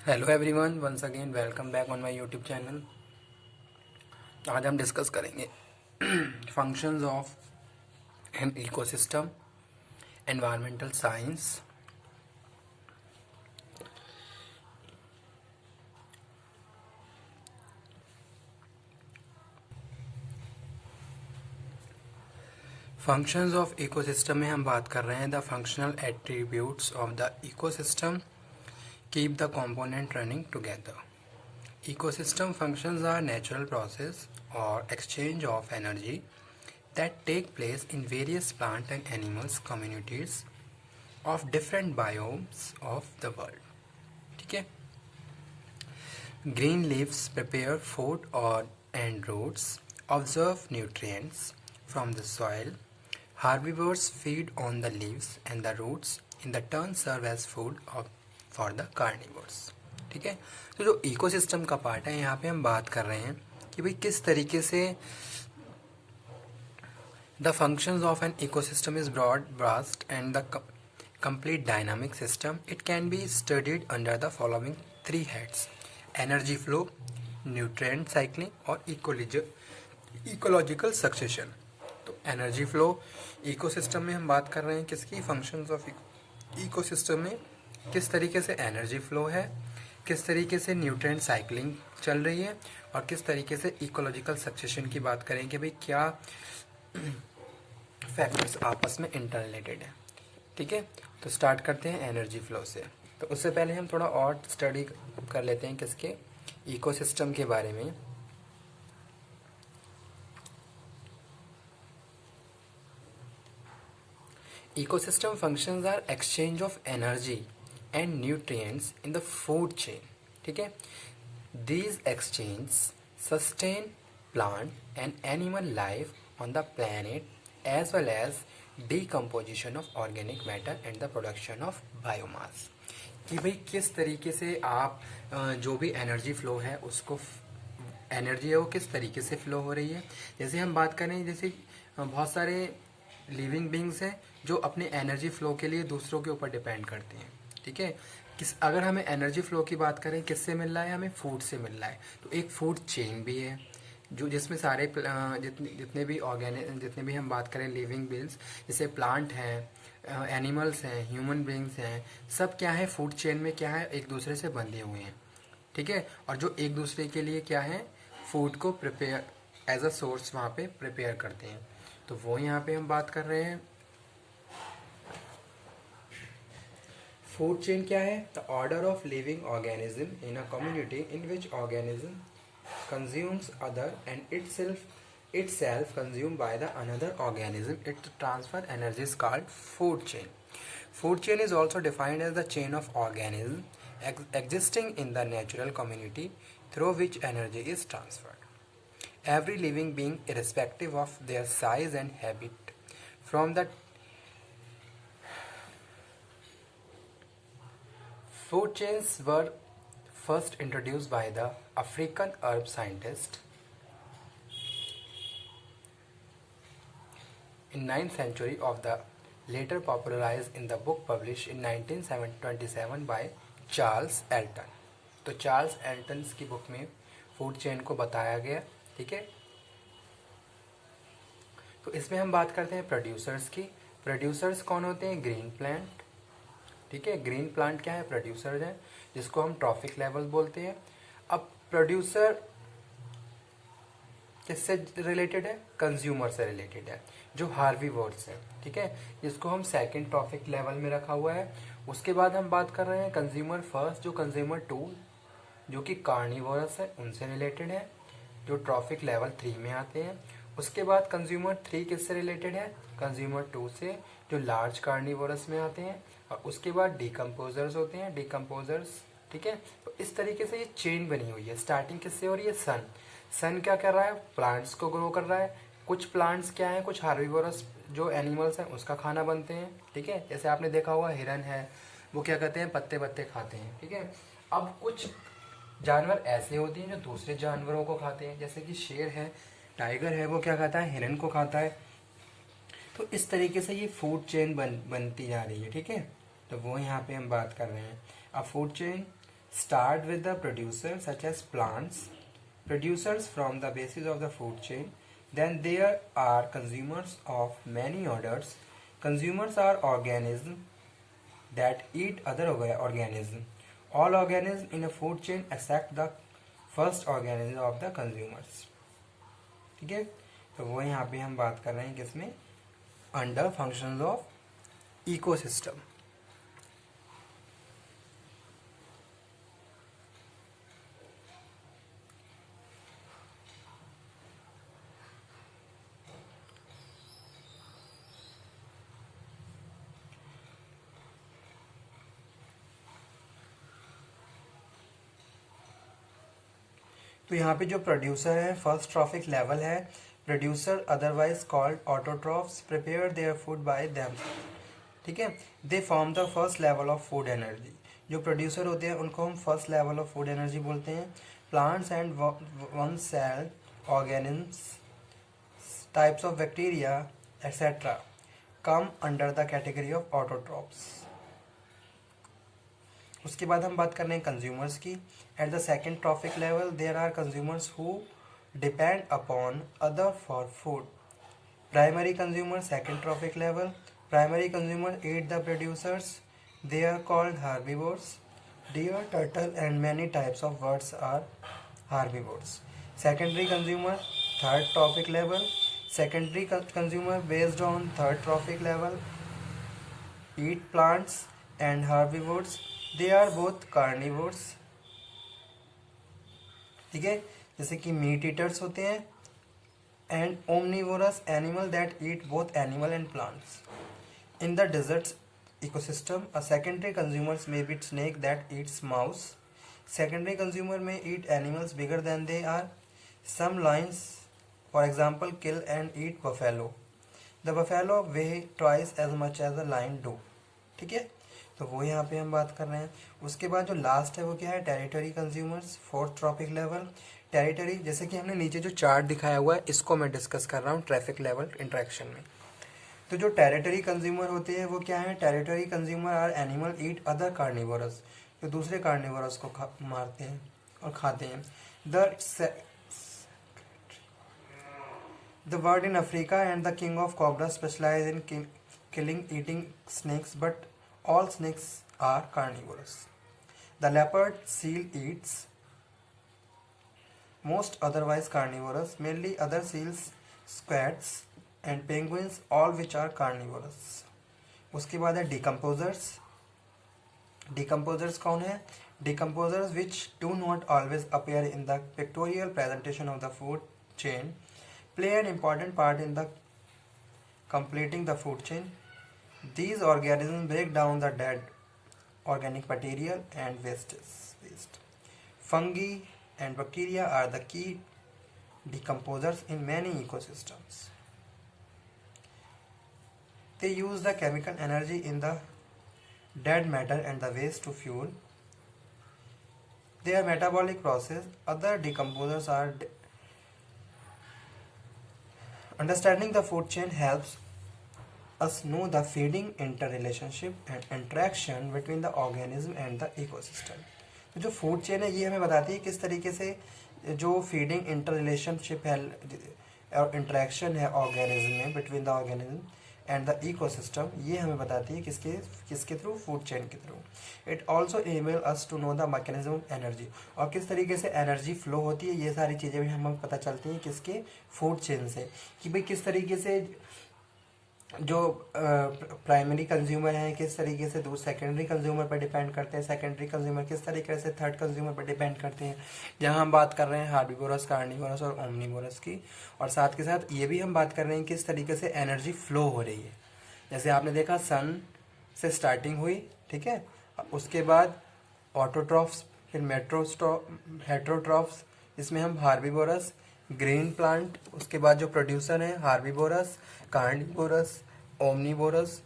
Hello everyone, once again welcome back on my YouTube channel. आज हम discuss करेंगे functions of an ecosystem, environmental science. Functions of ecosystem में हम बात कर रहे हैं the functional attributes of the ecosystem keep the component running together. Ecosystem functions are natural process or exchange of energy that take place in various plant and animals communities of different biomes of the world. ठीक है। Green leaves prepare food or and roots observe nutrients from the soil. Herbivores feed on the leaves and the roots in the turn serve as food for the carnivores. ठीक है। तो जो ecosystem का part है यहाँ पे हम बात कर रहे हैं कि भाई किस तरीके से the functions of an ecosystem is broad vast and the complete dynamic system. It can be studied under the following three heads: energy flow, nutrient cycling और ecological succession. तो एनर्जी फ्लो इकोसिस्टम में हम बात कर रहे हैं किसकी, functions of ecosystem में किस तरीके से एनर्जी फ्लो है, किस तरीके से न्यूट्रिएंट साइकिलिंग चल रही है और किस तरीके से इकोलॉजिकल सक्सेशन की बात करें कि भाई क्या फैक्टर्स आपस में इंटर रिलेटेड है। ठीक है, तो स्टार्ट करते हैं एनर्जी फ्लो से। तो उससे पहले हम थोड़ा और स्टडी कर लेते हैं किसके, इकोसिस्टम के बारे में। Ecosystem functions are exchange of energy and nutrients in the food chain. ठीक है, these exchange sustain plant and animal life on the planet as well as decomposition of organic matter and the production of biomass। कि भाई किस तरीके से आप जो भी एनर्जी फ्लो है उसको, एनर्जी है वो किस तरीके से फ्लो हो रही है। जैसे हम बात करें, जैसे बहुत सारे लिविंग बींग्स हैं जो अपने एनर्जी फ्लो के लिए दूसरों के ऊपर डिपेंड करते हैं। ठीक है, अगर हमें एनर्जी फ्लो की बात करें किससे मिल रहा है, हमें फूड से मिल रहा है। तो एक फूड चेन भी है जो जिसमें सारे जितने भी हम बात करें लिविंग बींग्स, जैसे प्लांट हैं, एनिमल्स हैं, ह्यूमन बींग्स हैं, सब क्या है फूड चेन में क्या है, एक दूसरे से बंधे हुए हैं। ठीक है, और जो एक दूसरे के लिए क्या है, फूड को प्रिपेयर एज अ सोर्स वहाँ पे प्रिपेयर करते हैं। तो वो यहाँ पे हम बात कर रहे हैं। फूड चेन क्या है, the order of living organism in a community in which organism consumes other and itself consumed by the another organism. It transfer energy is called food chain. Food chain is also defined as the chain of organisms existing in the natural community through which energy is transferred. Every living being, irrespective of their size and habit, from the food chains were first introduced by the African herb scientist in 9th century of the later popularized in the book published in 1927 by Charles Elton. तो Charles Elton की book में food chain को बताया गया। ठीक है, तो इसमें हम बात करते हैं प्रोड्यूसर्स की। प्रोड्यूसर्स कौन होते हैं, ग्रीन प्लांट। ठीक है, ग्रीन प्लांट क्या है, प्रोड्यूसर है, जिसको हम ट्रॉफिक लेवल बोलते हैं। अब प्रोड्यूसर किससे रिलेटेड है, कंज्यूमर से रिलेटेड है, जो हार्बीवोर्स है। ठीक है, जिसको हम सेकंड ट्रॉफिक लेवल में रखा हुआ है। उसके बाद हम बात कर रहे हैं कंज्यूमर फर्स्ट, जो कंज्यूमर टू, जो कि कार्निवोरस है, उनसे रिलेटेड है, जो ट्रॉफिक लेवल 3 में आते हैं। उसके बाद कंज्यूमर 3 किससे रिलेटेड है, कंज्यूमर 2 से, जो लार्ज कार्निवोरस में आते हैं। और उसके बाद डिकम्पोजर्स होते हैं, डिकम्पोजर्स। ठीक है, तो इस तरीके से ये चेन बनी हुई है। स्टार्टिंग किससे हो रही है, सन क्या कर रहा है, प्लांट्स को ग्रो कर रहा है। कुछ प्लांट्स क्या है, कुछ हार्बीवोरस जो एनिमल्स हैं उसका खाना बनते हैं। ठीक है, जैसे आपने देखा होगा हिरन है, वो क्या करते हैं, पत्ते पत्ते खाते हैं। ठीक है, अब कुछ जानवर ऐसे होते हैं जो दूसरे जानवरों को खाते हैं, जैसे कि शेर है, टाइगर है, वो क्या खाता है, हिरन को खाता है। तो इस तरीके से ये फूड चेन बनती जा रही है। ठीक है, तो वो यहाँ पे हम बात कर रहे हैं। अब food chain start with the producers such as plants, producers from the basis of the food chain. Then there are consumers of many orders. Consumers are organisms that eat other organisms. All organisms in a food chain except the first organism of the consumers. ठीक है, तो वो यहाँ पे हम बात कर रहे हैं किसमें, अंडर फंक्शंस ऑफ इकोसिस्टम. तो यहाँ पे जो प्रोड्यूसर है फर्स्ट ट्रॉफिक लेवल है. Producer otherwise called autotrophs prepare their food by them. ठीक है, they form the first level of food energy. जो प्रोड्यूसर होते हैं उनको हम first level of food energy बोलते हैं. Plants and one cell organisms, types of bacteria etcetera come under the category of autotrophs. उसके बाद हम बात कर रहे हैं कंज्यूमर्स की. At the second trophic level there are consumers who depend upon other for food. Primary consumer second trophic level. Primary consumer eat the producers. They are called herbivores. Deer, turtle and many types of birds are herbivores. Secondary consumer third trophic level. Secondary consumer based on third trophic level eat plants and herbivores. They are both carnivores. ठीक है, जैसे कि meet eaters होते हैं. And omnivorous animal that eat both animal and plants. In the desert ecosystem, a secondary consumers may be snake that eats mouse. Secondary consumer may eat animals bigger than they are. Some lions, for example, kill and eat buffalo. The buffalo weigh twice as much as a lion do. ठीक है, तो वो यहाँ पे हम बात कर रहे हैं. उसके बाद जो लास्ट है वो क्या है, territory consumers fourth trophic level. Territory, जैसे कि हमने नीचे जो चार्ट दिखाया हुआ है इसको मैं डिस्कस कर रहा हूँ ट्रैफिक लेवल इंट्रैक्शन में. तो जो टेरिटरी कंज्यूमर होते हैं वो क्या है, tertiary consumer are animal eat other carnivores, जो दूसरे कार्निवोरस को मारते हैं और खाते हैं. The bird in Africa and the king of cobra specialise in killing eating snakes, but all snakes are carnivorous. The leopard seal eats most otherwise carnivorous, mainly other seals, squats and penguins, all which are carnivorous. उसके बाद है decomposers. Decomposers कौन है, decomposers which do not always appear in the pictorial presentation of the food chain play an important part in the completing the food chain. These organisms break down the dead organic material and waste. Fungi and bacteria are the key decomposers in many ecosystems. They use the chemical energy in the dead matter and the waste to fuel their metabolic process. Other decomposers are understanding the food chain helps us know the feeding interrelationship and interaction between the organism and the ecosystem. तो जो food chain है ये हमें बताती है किस तरीके से जो फीडिंग इंटररिलेशनशिप है और इंटरेक्शन है ऑर्गेनिज्म में between the organism and the ecosystem, ये हमें बताती है किसके थ्रू, फूड चेन के through. It also enable us to know the mechanism of energy, और किस तरीके से एनर्जी फ्लो होती है, ये सारी चीज़ें भी हमें पता चलती हैं किसके, फूड चेन से. कि भाई किस तरीके से जो प्राइमरी कंज्यूमर हैं किस तरीके से सेकेंडरी कंज्यूमर पर डिपेंड करते हैं, सेकेंडरी कंज्यूमर किस तरीके से थर्ड कंज्यूमर पर डिपेंड करते हैं. जहां हम बात कर रहे हैं हार्बिवोरस, कार्निवोरस और ओमनिवोरस की, और साथ के साथ ये भी हम बात कर रहे हैं किस तरीके से एनर्जी फ्लो हो रही है. जैसे आपने देखा सन से स्टार्टिंग हुई, ठीक है, उसके बाद ऑटोट्रॉफ्स, फिर हेट्रोट्रॉफ्स, इसमें हम हार्बिवोरस, ग्रीन प्लांट, उसके बाद जो प्रोड्यूसर हैं हार्बिवोरस, कार्निवोरस, ओमनिवोरस,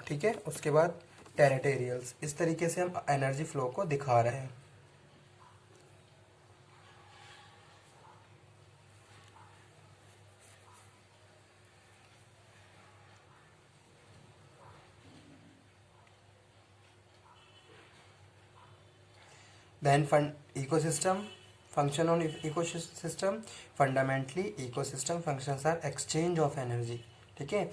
ठीक है, उसके बाद टेरिटोरियल्स. इस तरीके से हम एनर्जी फ्लो को दिखा रहे हैं. Then ecosystem function on ecosystem, fundamentally ecosystem functions are exchange of energy. ठीक है,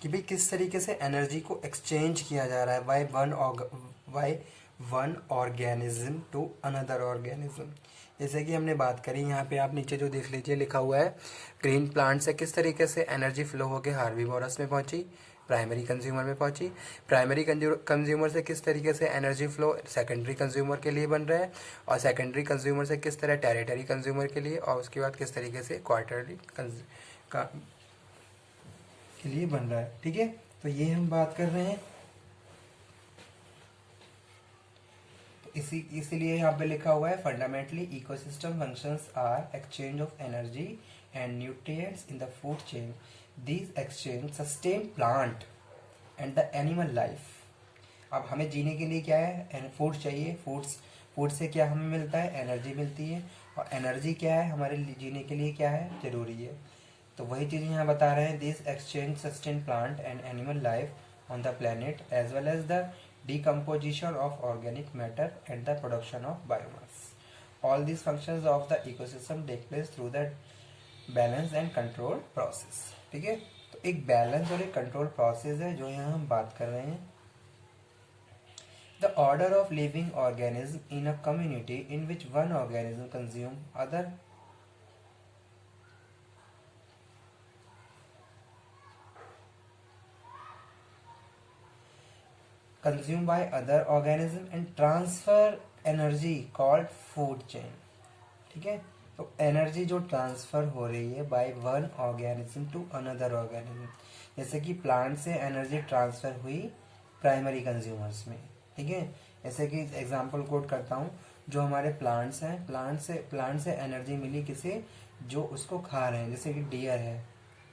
कि भाई किस तरीके से एनर्जी को एक्सचेंज किया जा रहा है by one organism to another organism. जैसे कि हमने बात करी, यहाँ पे आप नीचे जो देख लीजिए लिखा हुआ है, ग्रीन प्लांट से किस तरीके से एनर्जी फ्लो होकर हार्बीवोरस में पहुंची, प्राइमरी कंज्यूमर में पहुंची, प्राइमरी कंज्यूमर से किस तरीके से एनर्जी फ्लो सेकेंडरी कंज्यूमर के लिए बन रहा है, और सेकेंडरी कंज्यूमर से किस तरह टेरिटरी कंज्यूमर के लिए, और उसके बाद किस तरीके से क्वार्टरली के लिए बन रहा है। ठीक है, तो ये हम बात कर रहे हैं। इसीलिए यहाँ पे लिखा हुआ है fundamentally ecosystem functions are exchange of energy and nutrients in the food chain. These exchange sustain plant and the animal life. अब हमें जीने के लिए क्या है, फूड चाहिए। फूड से क्या हमें मिलता है, एनर्जी मिलती है, और एनर्जी क्या है हमारे जीने के लिए क्या है, जरूरी है। तो वही चीज़ यहाँ बता रहे हैं, this exchange sustain plant and animal life on the planet as well as the decomposition of organic matter and the production of biomass. All these functions of the ecosystem take place through the balance and control process. ठीक है, तो एक balance और एक control process है जो यहाँ हम बात कर रहे हैं। The order of living organism in a community in which one organism consume other consumed by other organism and transfer energy called food chain। ठीक है, तो एनर्जी जो ट्रांसफर हो रही है by one organism to another organism, जैसे कि plant से एनर्जी ट्रांसफर हुई प्राइमरी कंज्यूमर्स में। ठीक है, जैसे कि एग्जांपल कोट करता हूँ, जो हमारे प्लांट्स हैं, प्लांट से एनर्जी मिली किसे, जो उसको खा रहे हैं, जैसे कि डियर है,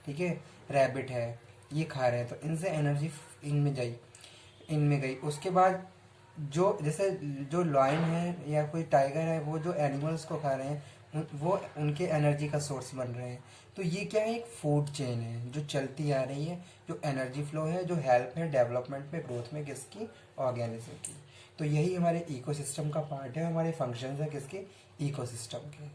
ठीक है, रैबिट है, ये खा रहे हैं, तो इनसे एनर्जी इनमें गई। उसके बाद जो जैसे जो लॉयन है या कोई टाइगर है, वो जो एनिमल्स को खा रहे हैं, वो उनके एनर्जी का सोर्स बन रहे हैं। तो ये क्या है, एक फूड चेन है जो चलती आ रही है, जो एनर्जी फ्लो है, जो हेल्प है डेवलपमेंट में, ग्रोथ में, किसकी, ऑर्गेनिज्म की। तो यही हमारे इकोसिस्टम का पार्ट है, हमारे फंक्शंस है किसके, इकोसिस्टम के।